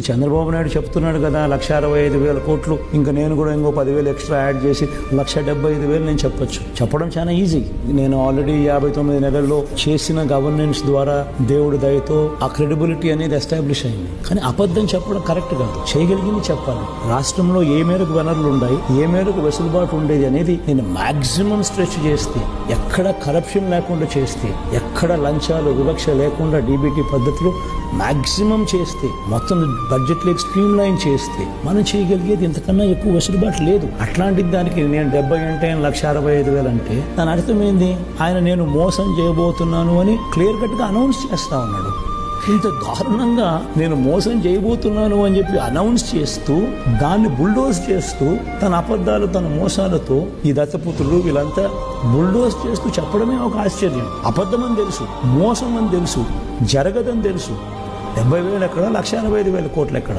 చంద్రబాబు నాయుడు చెప్తున్నాడు కదా 1,65,000 కోట్లు, ఇంకా నేను కూడా ఇంకో 10,000 ఎక్స్ట్రా యాడ్ చేసి 1,75,000 నేను చెప్పొచ్చు. చెప్పడం చాలా ఈజీ. నేను ఆల్రెడీ 59 నెలల్లో చేసిన గవర్నెన్స్ ద్వారా దేవుడి దయతో ఆ క్రెడిబిలిటీ అనేది ఎస్టాబ్లిష్ అయింది. కానీ అబద్ధం చెప్పడం కరెక్ట్ కాదు. చేయగలిగింది చెప్పాలి. రాష్ట్రంలో ఏ మేరకు వనరులు ఉన్నాయి, ఏ మేరకు వెసులుబాటు ఉండేది అనేది నేను మాక్సిమం స్ట్రెచ్ చేస్తే, ఎక్కడ కరప్షన్ లేకుండా చేస్తే, ఎక్కడ లంచాలు వివక్ష లేకుండా డీబీటీ పద్ధతులు మాక్సిమం చేస్తే, మొత్తం బడ్జెట్లో స్ట్రీమ్ లైన్ చేస్తే మనం చేయగలిగేది ఇంతకన్నా ఎక్కువ వెసులుబాటు లేదు. అట్లాంటి దానికి నేను 70 అంటే 1,65,000 అంటే దాని అర్థమైంది ఆయన నేను మోసం చేయబోతున్నాను అని క్లియర్ కట్ గా అనౌన్స్ చేస్తా ఉన్నాడు. ఇంత దారుణంగా నేను మోసం చేయబోతున్నాను అని చెప్పి అనౌన్స్ చేస్తూ దాన్ని బుల్డోజ్ చేస్తూ తన అబద్ధాలు తన మోసాలతో ఈ దత్తపుత్రులు వీళ్ళంతా బుల్డోజ్ చేస్తూ చెప్పడమే ఒక ఆశ్చర్యం. అబద్ధం అని తెలుసు, మోసం అని తెలుసు, జరగదని తెలుసు. 70,000 ఎక్కడ, 1,85,000 కోట్లు ఎక్కడ?